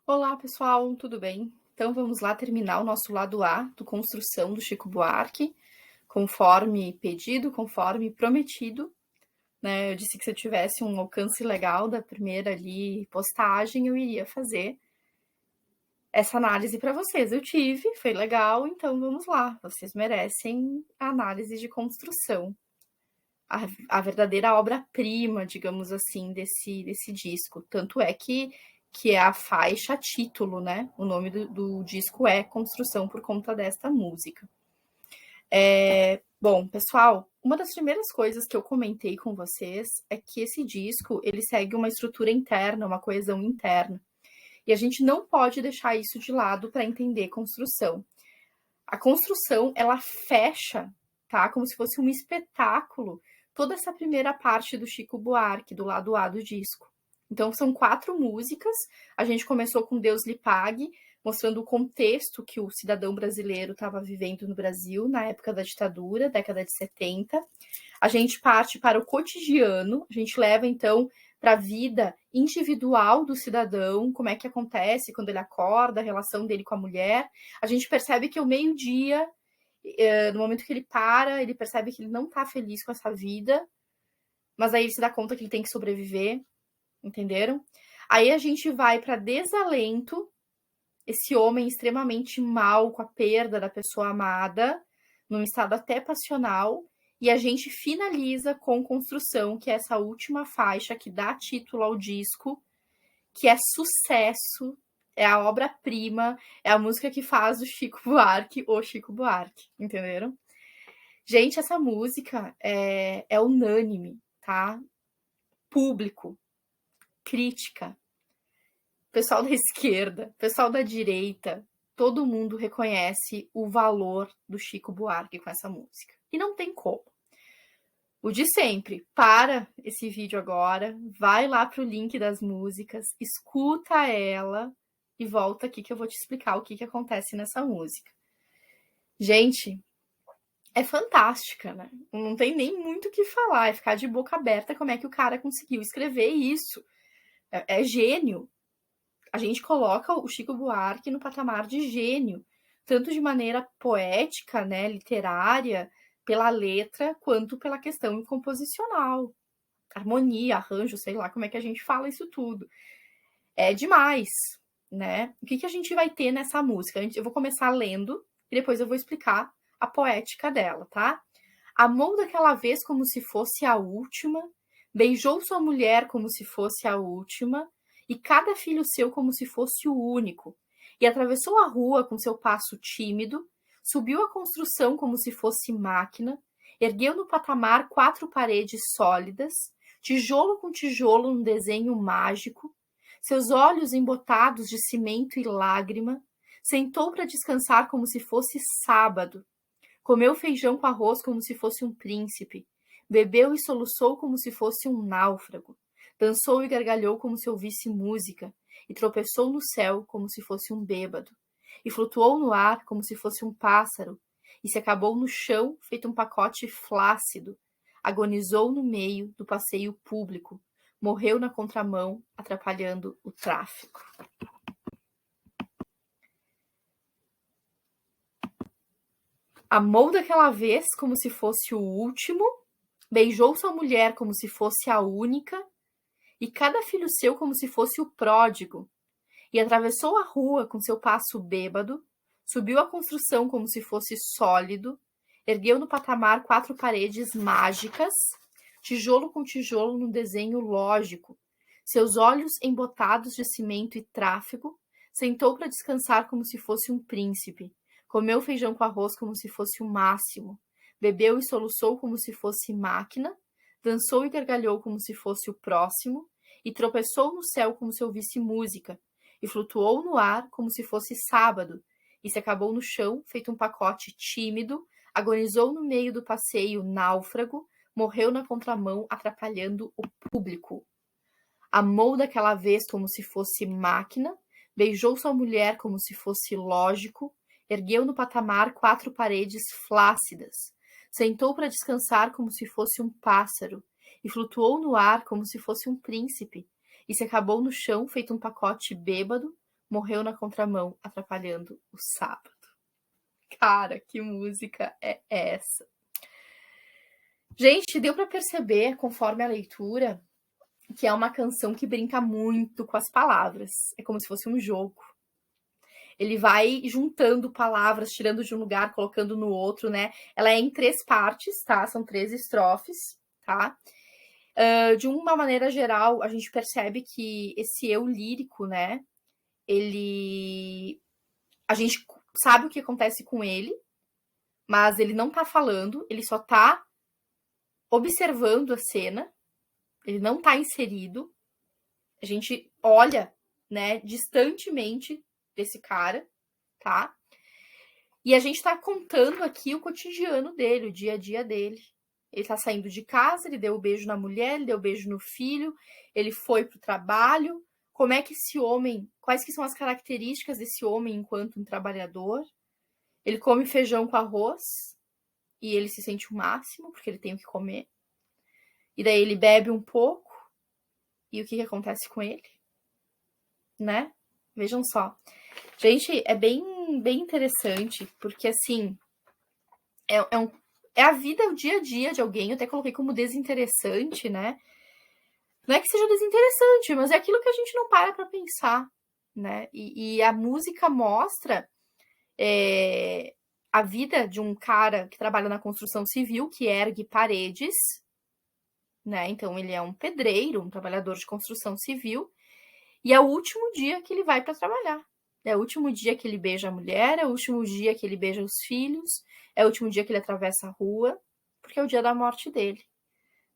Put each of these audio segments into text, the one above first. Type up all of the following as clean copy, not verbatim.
Olá, pessoal, tudo bem? Então vamos lá terminar o nosso lado A do Construção do Chico Buarque, conforme pedido, conforme prometido, né? Eu disse que se eu tivesse um alcance legal da primeira ali postagem, eu iria fazer essa análise para vocês. Eu tive, foi legal, então vamos lá. Vocês merecem a análise de construção. A verdadeira obra-prima, digamos assim, desse disco. Tanto é que é a faixa título, né? O nome do disco é Construção por conta desta música. Bom, pessoal, uma das primeiras coisas que eu comentei com vocês é que esse disco ele segue uma estrutura interna, uma coesão interna. E a gente não pode deixar isso de lado para entender construção. A construção, ela fecha, tá? Como se fosse um espetáculo, toda essa primeira parte do Chico Buarque, do lado A do disco. Então, são 4 músicas. A gente começou com Deus lhe pague, mostrando o contexto que o cidadão brasileiro estava vivendo no Brasil na época da ditadura, década de 70. A gente parte para o cotidiano, a gente leva, então, para a vida individual do cidadão, como é que acontece quando ele acorda, a relação dele com a mulher. A gente percebe que o meio-dia, no momento que ele para, ele percebe que ele não está feliz com essa vida, mas aí ele se dá conta que ele tem que sobreviver, entenderam? Aí a gente vai para Desalento, esse homem extremamente mal com a perda da pessoa amada, num estado até passional, e a gente finaliza com Construção, que é essa última faixa que dá título ao disco, que é sucesso, é a obra-prima, é a música que faz o Chico Buarque, entenderam? Gente, essa música é unânime, tá? Público, crítica, pessoal da esquerda, pessoal da direita, todo mundo reconhece o valor do Chico Buarque com essa música. E não tem como. O de sempre, para esse vídeo agora, vai lá pro link das músicas, escuta ela e volta aqui que eu vou te explicar o que acontece nessa música. Gente, é fantástica, né? Não tem nem muito o que falar, é ficar de boca aberta como é que o cara conseguiu escrever isso. É gênio. A gente coloca o Chico Buarque no patamar de gênio, tanto de maneira poética, né, literária, pela letra, quanto pela questão composicional. Harmonia, arranjo, sei lá como é que a gente fala isso tudo. É demais, né? O que a gente vai ter nessa música? Eu vou começar lendo e depois eu vou explicar a poética dela, tá? Amou daquela vez como se fosse a última, beijou sua mulher como se fosse a última, e cada filho seu como se fosse o único, e atravessou a rua com seu passo tímido, subiu a construção como se fosse máquina, ergueu no patamar 4 paredes sólidas, tijolo com tijolo num desenho mágico, seus olhos embotados de cimento e lágrima, sentou para descansar como se fosse sábado, comeu feijão com arroz como se fosse um príncipe, bebeu e soluçou como se fosse um náufrago, dançou e gargalhou como se ouvisse música, e tropeçou no céu como se fosse um bêbado, e flutuou no ar como se fosse um pássaro, e se acabou no chão feito um pacote flácido, agonizou no meio do passeio público, morreu na contramão, atrapalhando o tráfego. Amou daquela vez como se fosse o último, beijou sua mulher como se fosse a única, e cada filho seu como se fosse o pródigo, e atravessou a rua com seu passo bêbado, subiu a construção como se fosse sólido, ergueu no patamar 4 paredes mágicas, tijolo com tijolo num desenho lógico, seus olhos embotados de cimento e tráfego, sentou para descansar como se fosse um príncipe, comeu feijão com arroz como se fosse o máximo, bebeu e soluçou como se fosse máquina, dançou e gargalhou como se fosse o próximo, e tropeçou no céu como se ouvisse música, e flutuou no ar como se fosse sábado, e se acabou no chão, feito um pacote tímido, agonizou no meio do passeio náufrago, morreu na contramão, atrapalhando o público. Amou daquela vez como se fosse máquina, beijou sua mulher como se fosse lógico, ergueu no patamar 4 paredes flácidas, sentou para descansar como se fosse um pássaro, e flutuou no ar como se fosse um príncipe, e se acabou no chão feito um pacote bêbado, morreu na contramão, atrapalhando o sábado. Cara, que música é essa? Gente, deu para perceber, conforme a leitura, que é uma canção que brinca muito com as palavras. É como se fosse um jogo. Ele vai juntando palavras, tirando de um lugar, colocando no outro, né? Ela é em 3 partes, tá? São 3 estrofes, tá? De uma maneira geral, a gente percebe que esse eu lírico, né? A gente sabe o que acontece com ele, mas ele não tá falando, ele só tá observando a cena, ele não tá inserido. A gente olha, né, distantemente desse cara, tá? E a gente tá contando aqui o cotidiano dele, o dia a dia dele. Ele tá saindo de casa, ele deu um beijo na mulher, ele deu um beijo no filho, ele foi pro trabalho. Como é que esse homem, quais que são as características desse homem enquanto um trabalhador? Ele come feijão com arroz e ele se sente o máximo, porque ele tem o que comer. E daí ele bebe um pouco e o que acontece com ele? Né? Vejam só. Gente, é bem interessante, porque assim, é a vida, o dia a dia de alguém. Eu até coloquei como desinteressante, né? Não é que seja desinteressante, mas é aquilo que a gente não para pra pensar, né? E a música mostra a vida de um cara que trabalha na construção civil, que ergue paredes, né? Então ele é um pedreiro, um trabalhador de construção civil, e é o último dia que ele vai para trabalhar. É o último dia que ele beija a mulher, é o último dia que ele beija os filhos, é o último dia que ele atravessa a rua, porque é o dia da morte dele,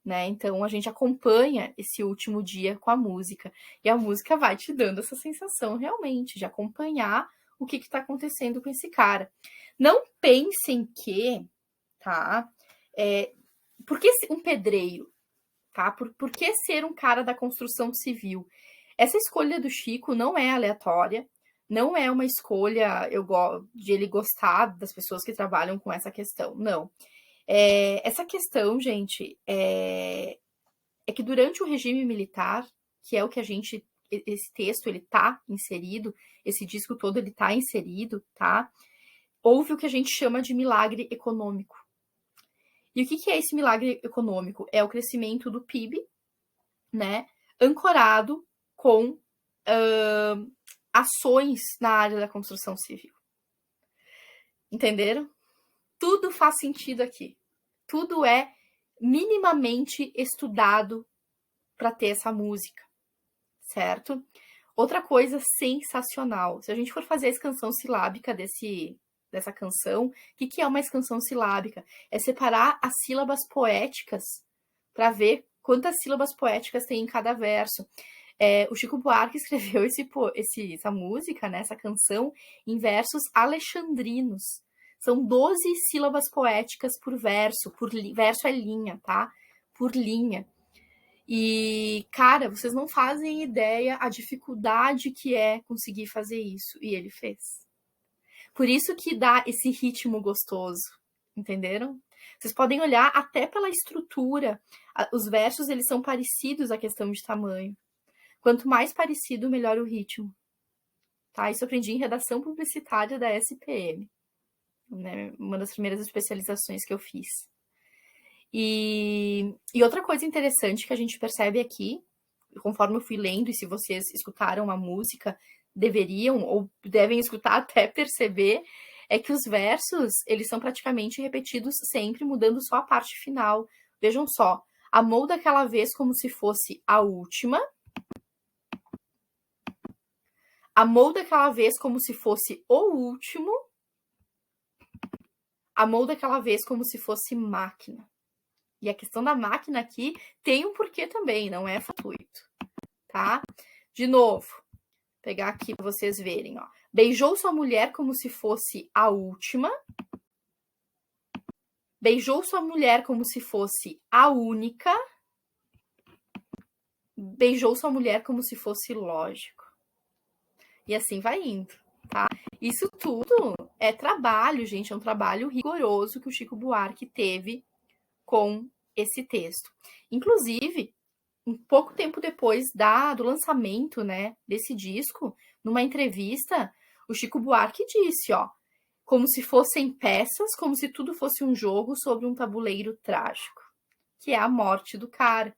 né? Então a gente acompanha esse último dia com a música. E a música vai te dando essa sensação realmente de acompanhar o que está acontecendo com esse cara. Não pensem que, tá? Por que um pedreiro? Tá? Por que ser um cara da construção civil? Essa escolha do Chico não é aleatória, não é uma escolha de ele gostar das pessoas que trabalham com essa questão, não. Essa questão, gente, é que durante o regime militar, que é o que esse texto ele tá inserido, esse disco todo ele tá inserido, tá? Houve o que a gente chama de milagre econômico. E o que é esse milagre econômico? É o crescimento do PIB, né? Ancorado com ações na área da construção civil. Entenderam? Tudo faz sentido aqui. Tudo é minimamente estudado para ter essa música, certo? Outra coisa sensacional. Se a gente for fazer a escansão silábica dessa canção, o que é uma escansão silábica? É separar as sílabas poéticas para ver quantas sílabas poéticas tem em cada verso. O Chico Buarque escreveu essa música, né, essa canção, em versos alexandrinos. São 12 sílabas poéticas por verso. Verso é linha, tá? Por linha. E, cara, vocês não fazem ideia a dificuldade que é conseguir fazer isso. E ele fez. Por isso que dá esse ritmo gostoso. Entenderam? Vocês podem olhar até pela estrutura. Os versos, eles são parecidos à questão de tamanho. Quanto mais parecido, melhor o ritmo. Tá? Isso eu aprendi em redação publicitária da SPM. Né? Uma das primeiras especializações que eu fiz. E outra coisa interessante que a gente percebe aqui, conforme eu fui lendo, e se vocês escutaram a música, deveriam ou devem escutar até perceber, é que os versos, eles são praticamente repetidos sempre, mudando só a parte final. Vejam só, amou daquela vez como se fosse a última. Amou daquela vez como se fosse o último. Amou daquela vez como se fosse máquina. E a questão da máquina aqui tem um porquê também, não é fortuito, tá? De novo, vou pegar aqui para vocês verem, ó. Beijou sua mulher como se fosse a última. Beijou sua mulher como se fosse a única. Beijou sua mulher como se fosse lógico. E assim vai indo, tá? Isso tudo é trabalho, gente, é um trabalho rigoroso que o Chico Buarque teve com esse texto. Inclusive, um pouco tempo depois do lançamento, né, desse disco, Numa entrevista, o Chico Buarque disse, ó, como se fossem peças, como se tudo fosse um jogo sobre um tabuleiro trágico, que é a morte do cara.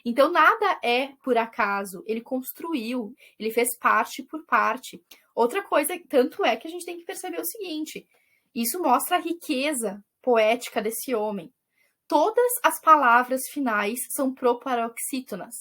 Então, nada é por acaso. Ele construiu, ele fez parte por parte. Outra coisa, tanto é que a gente tem que perceber o seguinte: isso mostra a riqueza poética desse homem. Todas as palavras finais são proparoxítonas.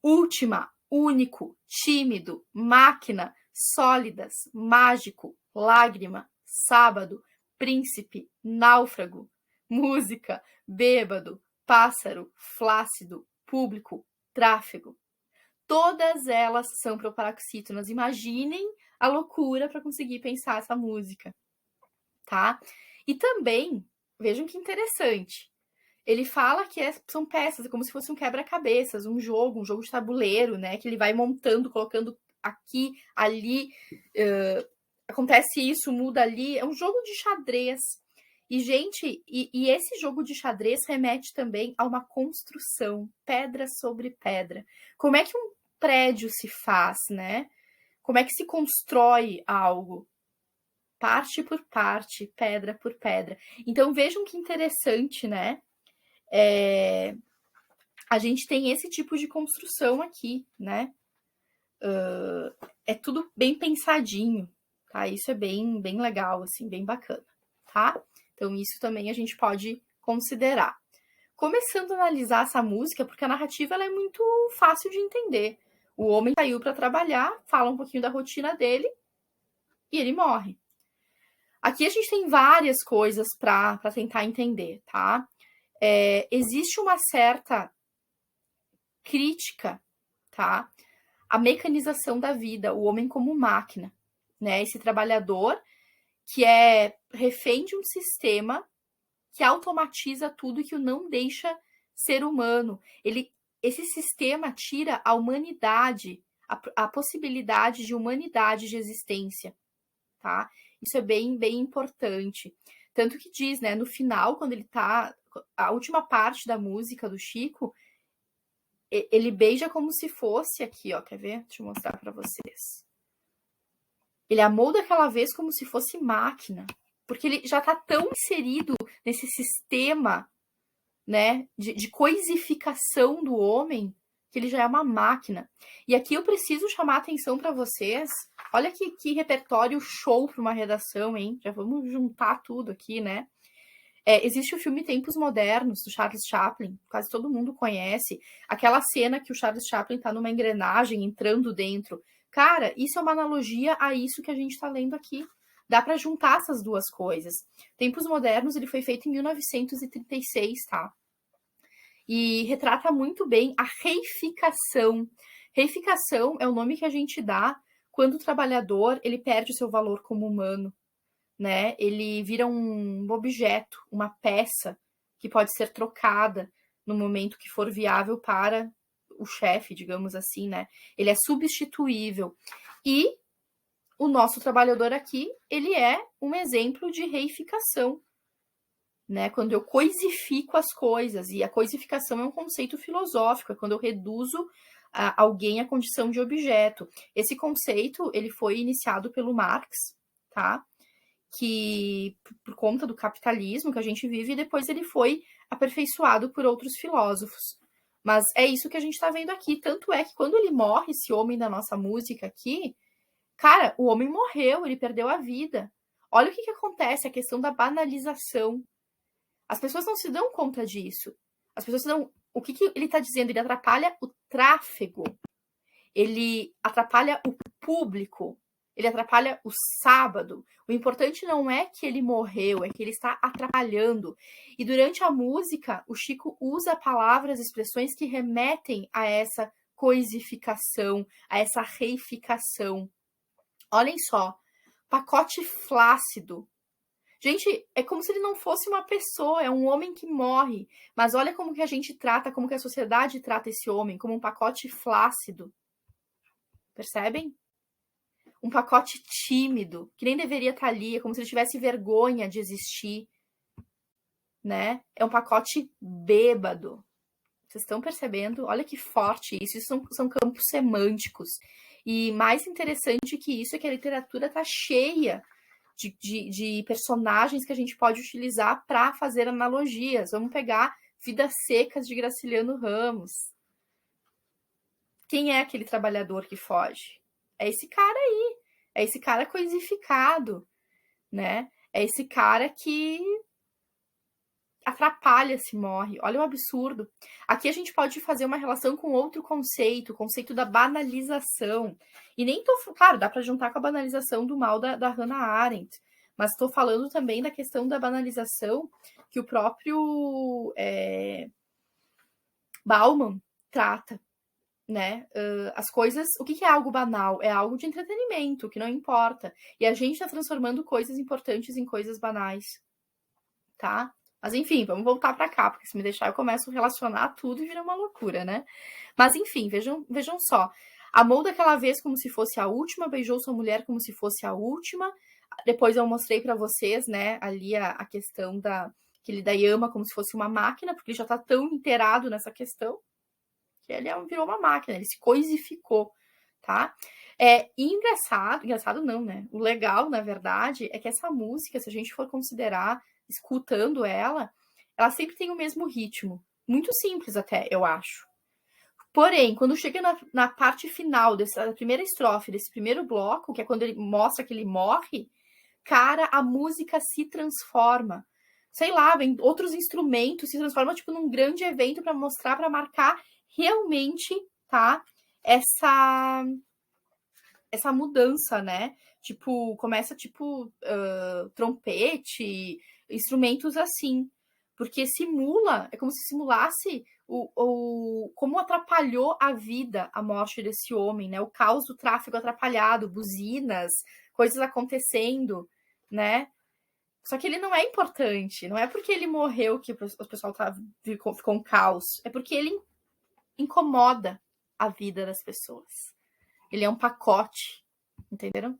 Última, único, tímido, máquina, sólidas, mágico, lágrima, sábado, príncipe, náufrago, música, bêbado, pássaro, flácido, público, tráfego. Todas elas são proparoxítonas. Imaginem a loucura para conseguir pensar essa música, tá? E também, vejam que interessante, ele fala que são peças, como se fosse um quebra-cabeças, um jogo de tabuleiro, né? Que ele vai montando, colocando aqui, ali, acontece isso, muda ali. É um jogo de xadrez. E, gente, e esse jogo de xadrez remete também a uma construção, pedra sobre pedra. Como é que um prédio se faz, né? Como é que se constrói algo? Parte por parte, pedra por pedra. Então, vejam que interessante, né? A gente tem esse tipo de construção aqui, né? É tudo bem pensadinho, tá? Isso é bem legal, assim, bem bacana, tá? Então, isso também a gente pode considerar. Começando a analisar essa música, porque a narrativa ela é muito fácil de entender. O homem saiu para trabalhar, fala um pouquinho da rotina dele e ele morre. Aqui a gente tem várias coisas para tentar entender, tá? Existe uma certa crítica, tá? A mecanização da vida, o homem como máquina, né? Esse trabalhador que é refém de um sistema que automatiza tudo e que o não deixa ser humano. Esse sistema tira a humanidade, a possibilidade de humanidade de existência, tá? Isso é bem importante. Tanto que diz, né, no final, quando ele tá, a última parte da música do Chico, ele beija como se fosse aqui, ó, quer ver? Deixa eu mostrar para vocês. Ele amou daquela vez como se fosse máquina, porque ele já tá tão inserido nesse sistema, né, de coisificação do homem, que ele já é uma máquina. E aqui eu preciso chamar a atenção para vocês. Olha que repertório show para uma redação, hein? Já vamos juntar tudo aqui, né? Existe o filme Tempos Modernos, do Charles Chaplin, quase todo mundo conhece. Aquela cena que o Charles Chaplin tá numa engrenagem entrando dentro. Cara, isso é uma analogia a isso que a gente tá lendo aqui. Dá para juntar essas duas coisas. Tempos Modernos, ele foi feito em 1936, tá? E retrata muito bem a reificação. Reificação é o nome que a gente dá quando o trabalhador ele perde o seu valor como humano, né? Ele vira um objeto, uma peça que pode ser trocada no momento que for viável para o chefe, digamos assim, né? Ele é substituível. E o nosso trabalhador aqui, ele é um exemplo de reificação, né? Quando eu coisifico as coisas, e a coisificação é um conceito filosófico, é quando eu reduzo alguém à condição de objeto. Esse conceito, ele foi iniciado pelo Marx, tá? Que, por conta do capitalismo que a gente vive, e depois ele foi aperfeiçoado por outros filósofos. Mas é isso que a gente está vendo aqui. Tanto é que quando ele morre, esse homem da nossa música aqui, cara, o homem morreu, ele perdeu a vida. Olha o que acontece, a questão da banalização. As pessoas não se dão conta disso. As pessoas não... O que ele está dizendo? Ele atrapalha o tráfego. Ele atrapalha o público. Ele atrapalha o sábado. O importante não é que ele morreu, é que ele está atrapalhando. E durante a música, o Chico usa palavras, expressões que remetem a essa coisificação, a essa reificação. Olhem só, pacote flácido. Gente, é como se ele não fosse uma pessoa, é um homem que morre. Mas olha como que a gente trata, como que a sociedade trata esse homem, como um pacote flácido. Percebem? Um pacote tímido, que nem deveria estar ali, é como se ele tivesse vergonha de existir, né? É um pacote bêbado. Vocês estão percebendo? Olha que forte isso. Isso são campos semânticos. E mais interessante que isso é que a literatura está cheia de personagens que a gente pode utilizar para fazer analogias. Vamos pegar Vidas Secas de Graciliano Ramos. Quem é aquele trabalhador que foge? É esse cara aí. É esse cara coisificado, né? É esse cara que atrapalha se morre. Olha o absurdo. Aqui a gente pode fazer uma relação com outro conceito, o conceito da banalização. E nem tô... Claro, dá para juntar com a banalização do mal da Hannah Arendt, mas estou falando também da questão da banalização que o próprio Bauman trata, né? As coisas... O que é algo banal? É algo de entretenimento, que não importa. E a gente está transformando coisas importantes em coisas banais, tá? Mas enfim, vamos voltar para cá, porque se me deixar eu começo a relacionar tudo e vira uma loucura, né? Mas enfim, vejam só. Amou daquela vez como se fosse a última, beijou sua mulher como se fosse a última. Depois eu mostrei para vocês, né, ali a questão que ele daí ama como se fosse uma máquina, porque ele já tá tão inteirado nessa questão que ele virou uma máquina, ele se coisificou, tá? Engraçado não, né? O legal, na verdade, é que essa música, se a gente for considerar escutando ela sempre tem o mesmo ritmo. Muito simples até, eu acho. Porém, quando chega na parte final dessa primeira estrofe, desse primeiro bloco, que é quando ele mostra que ele morre, cara, a música se transforma. Sei lá, vem outros instrumentos, se transforma tipo num grande evento para mostrar, para marcar realmente, tá? Essa mudança, né? Tipo, começa tipo trompete, instrumentos assim, porque simula, é como se simulasse como atrapalhou a vida a morte desse homem, né? O caos do tráfego atrapalhado, buzinas, coisas acontecendo, né? Só que ele não é importante, não é porque ele morreu que o pessoal ficou um caos, é porque ele incomoda a vida das pessoas. Ele é um pacote, entenderam?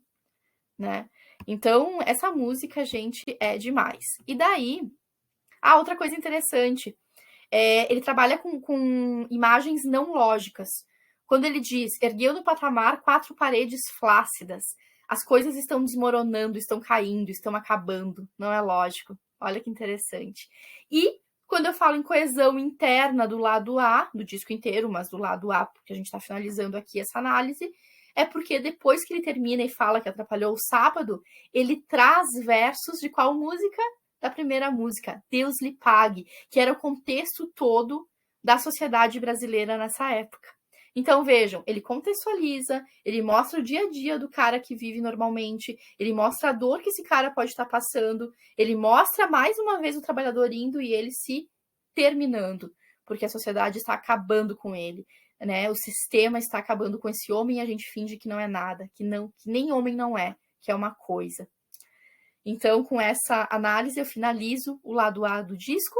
Né? Então, essa música, gente, é demais. E daí, outra coisa interessante, ele trabalha com imagens não lógicas. Quando ele diz, ergueu no patamar 4 paredes flácidas, as coisas estão desmoronando, estão caindo, estão acabando. Não é lógico. Olha que interessante. E quando eu falo em coesão interna do lado A, do disco inteiro, mas do lado A, porque a gente está finalizando aqui essa análise, é porque depois que ele termina e fala que atrapalhou o sábado, ele traz versos de qual música? Da primeira música, Deus lhe pague, que era o contexto todo da sociedade brasileira nessa época. Então, vejam, ele contextualiza, ele mostra o dia a dia do cara que vive normalmente, ele mostra a dor que esse cara pode estar passando, ele mostra mais uma vez o trabalhador indo e ele se terminando, porque a sociedade está acabando com ele, né? O sistema está acabando com esse homem e a gente finge que não é nada, que nem homem não é, que é uma coisa. Então, com essa análise, eu finalizo o lado A do disco.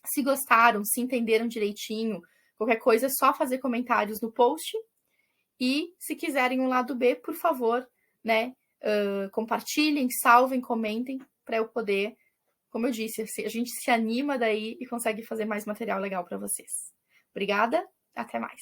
Se gostaram, se entenderam direitinho, qualquer coisa é só fazer comentários no post. E se quiserem um lado B, por favor, né, compartilhem, salvem, comentem, para eu poder, como eu disse, a gente se anima daí e consegue fazer mais material legal para vocês. Obrigada, até mais.